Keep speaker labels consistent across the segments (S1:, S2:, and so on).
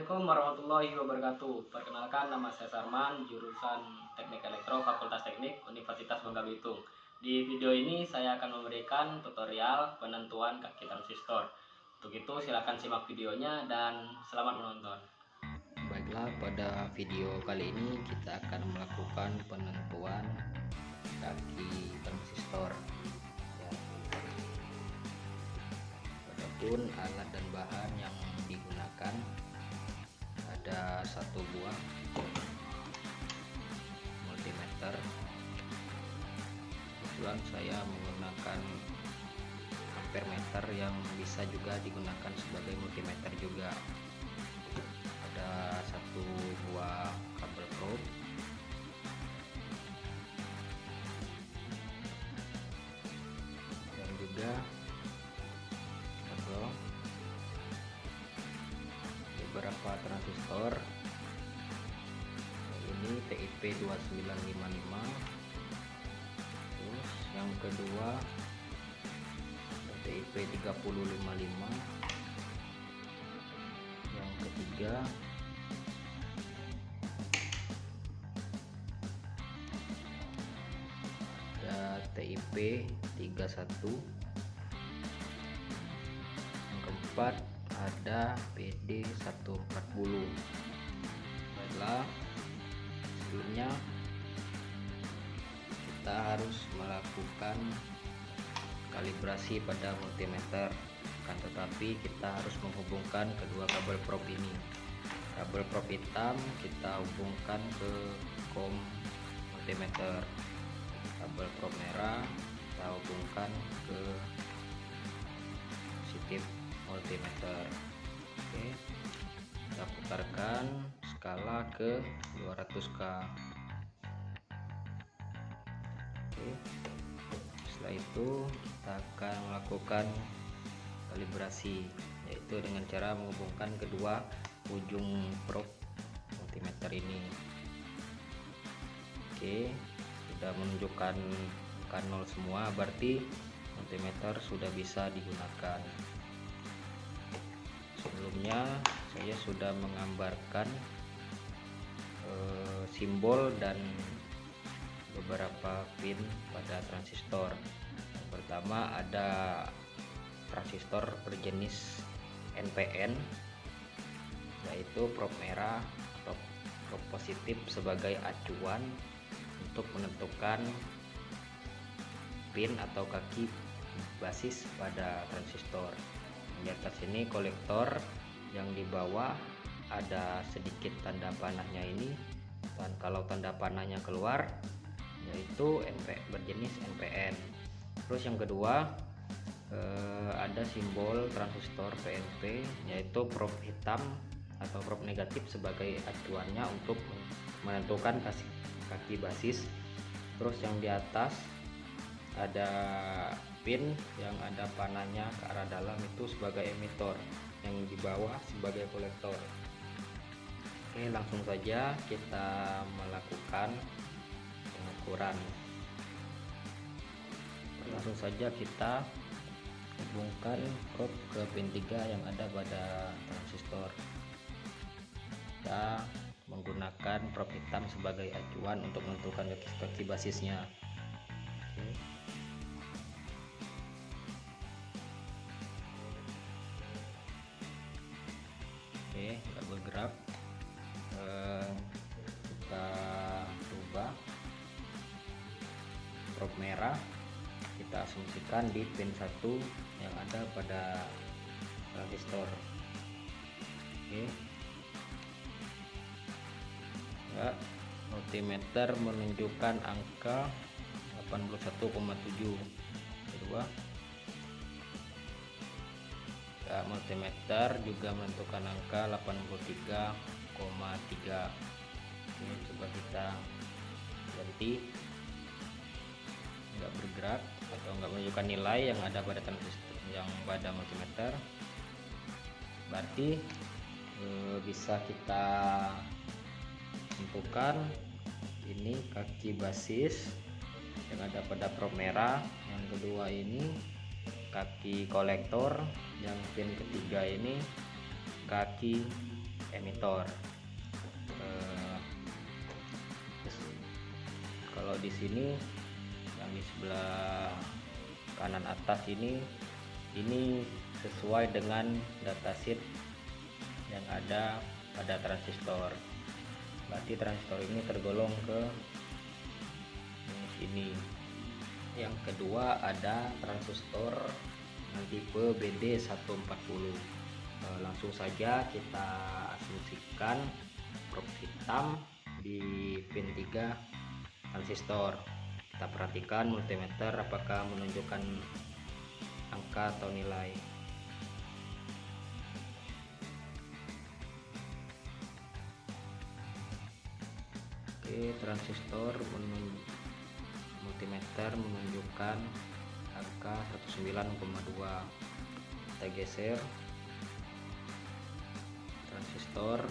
S1: Assalamualaikum warahmatullahi wabarakatuh. Perkenalkan, nama saya Sarman, jurusan Teknik Elektro Fakultas Teknik Universitas Bangka Belitung. Di video ini saya akan memberikan tutorial penentuan kaki transistor. Untuk itu silakan simak videonya dan selamat menonton.
S2: Baiklah, pada video kali ini kita akan melakukan penentuan kaki transistor. Adapun alat dan bahan yang digunakan ada satu buah multimeter. Kebetulan saya menggunakan ampermeter yang bisa juga digunakan sebagai multimeter juga. Ada satu buah kabel probe, dan juga kabel beberapa transistor. Ini TIP 2955. Terus yang kedua TIP 3055. Yang ketiga ada TIP 31. Yang keempat ada PD 140. Baiklah, sebelumnya kita harus melakukan kalibrasi pada multimeter, kan, tetapi kita harus menghubungkan kedua kabel probe ini. Kabel probe hitam kita hubungkan ke kom multimeter, kabel probe merah kita hubungkan ke positif multimeter. Oke, kita putarkan skala ke 200K. Oke, setelah itu kita akan melakukan kalibrasi, yaitu dengan cara menghubungkan kedua ujung probe multimeter ini. Oke, sudah menunjukkan angka 0 semua, berarti multimeter sudah bisa digunakan. Sebelumnya saya sudah menggambarkan simbol dan beberapa pin pada transistor. Yang pertama ada transistor berjenis NPN, yaitu probe merah atau probe positif sebagai acuan untuk menentukan pin atau kaki basis pada transistor. Di atas ini kolektor, yang di bawah ada sedikit tanda panahnya ini, dan kalau tanda panahnya keluar yaitu berjenis NPN. Terus yang kedua ada simbol transistor PNP, yaitu probe hitam atau probe negatif sebagai acuannya untuk menentukan kaki basis. Terus yang di atas ada pin yang ada panahnya ke arah dalam, itu sebagai emitor, yang di bawah sebagai kolektor. Oke, langsung saja kita melakukan pengukuran. Langsung saja kita hubungkan probe ke pin 3 yang ada pada transistor. Kita menggunakan probe hitam sebagai acuan untuk menentukan kaki basisnya. Oke, nggak bergerak. Kita coba probe merah, kita asumsikan di pin 1 yang ada pada transistor. Oke, ya, multimeter menunjukkan angka 81,7. Kedua, ya, multimeter juga menentukan angka 83,3. Ini coba kita ganti, nggak bergerak atau nggak menunjukkan nilai yang ada pada transistor, yang pada multimeter. Berarti bisa kita tentukan ini kaki basis yang ada pada probe merah. Yang kedua ini kaki kolektor, yang pin ketiga ini kaki emitor. Kalau di sini yang di sebelah kanan atas ini sesuai dengan datasheet yang ada pada transistor. Berarti transistor ini tergolong ke ini. Yang kedua ada transistor tipe BD140. Langsung saja kita asumsikan probe hitam di pin 3 transistor. Kita perhatikan multimeter apakah menunjukkan angka atau nilai. Oke, transistor multimeter menunjukkan angka 109,2. Kita geser transistor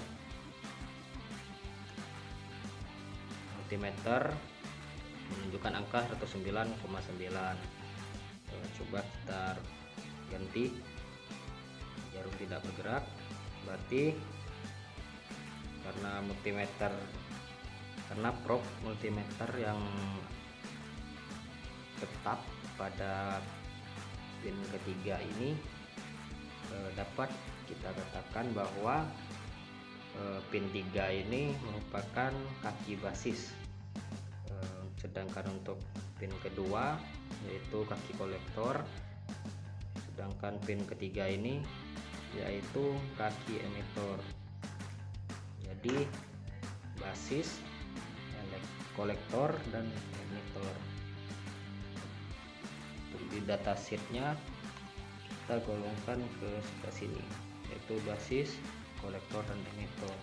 S2: multimeter menunjukkan angka 109,9. Coba kita ganti jarum tidak bergerak, berarti karena probe multimeter yang tetap pada pin ketiga ini dapat kita katakan bahwa pin 3 ini merupakan kaki basis. Sedangkan untuk pin kedua yaitu kaki kolektor, sedangkan pin ketiga ini yaitu kaki emitor. Jadi basis, kolektor, dan emitor. Untuk di datasheetnya kita golongkan ke sebelah sini, yaitu basis, kolektor, dan emitor.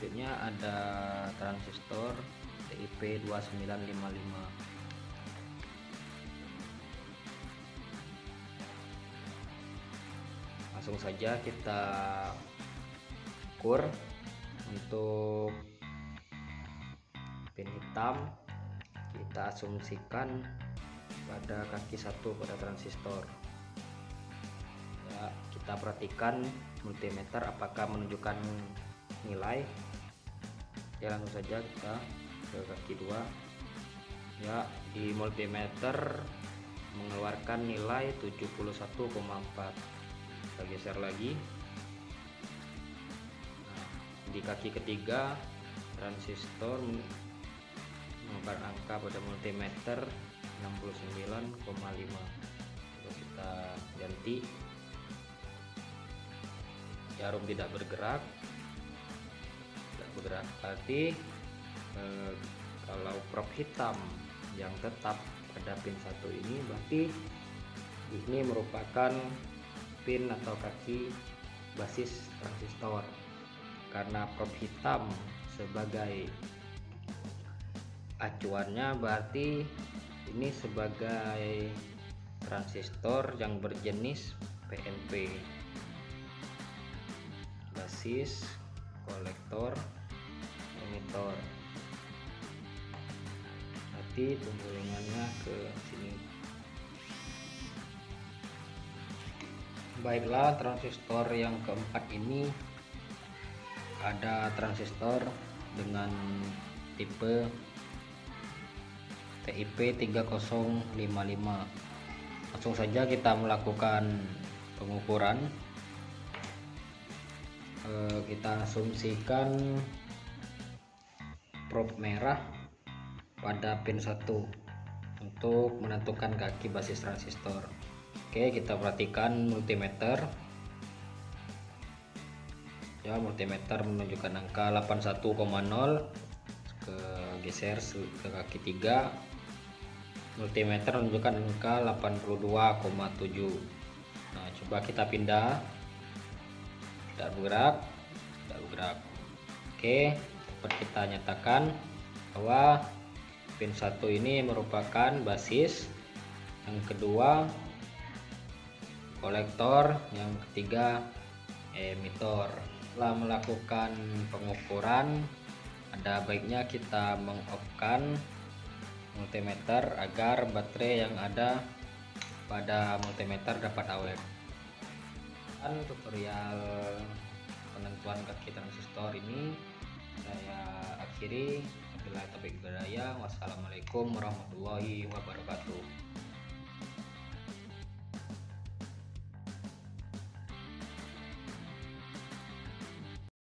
S2: Selanjutnya ada transistor TIP 2955. Langsung saja kita ukur. Untuk pin hitam kita asumsikan pada kaki 1 pada transistor. Ya, kita perhatikan multimeter apakah menunjukkan nilai. Ya, langsung saja kita ke kaki 2. Ya, di multimeter mengeluarkan nilai 71,4. Kita geser lagi. Nah, di kaki ketiga transistor mengeluarkan angka pada multimeter 69,5. Coba kita ganti, jarum tidak bergerak, berarti kalau probe hitam yang tetap pada pin 1 ini berarti ini merupakan pin atau kaki basis transistor. Karena probe hitam sebagai acuannya berarti ini sebagai transistor yang berjenis PNP, basis, kolektor, emitor. Nanti penggolongannya ke sini. Baiklah, transistor yang keempat ini ada transistor dengan tipe TIP 3055. Langsung saja kita melakukan pengukuran. Kita asumsikan probe merah pada pin 1 untuk menentukan kaki basis transistor. Oke, kita perhatikan multimeter. Ya, multimeter menunjukkan angka 81,0. Geser ke kaki 3. Multimeter menunjukkan angka 82,7. Nah, coba kita pindah. Tidak bergerak. Oke, dapat kita nyatakan bahwa pin 1 ini merupakan basis, yang kedua kolektor, yang ketiga emitor. Setelah melakukan pengukuran, ada baiknya kita meng-off-kan multimeter agar baterai yang ada pada multimeter dapat awet. kan tutorial penentuan kaki transistor ini saya akhiri. Wabillahi taufiq wal hidayah. Wassalamualaikum warahmatullahi wabarakatuh.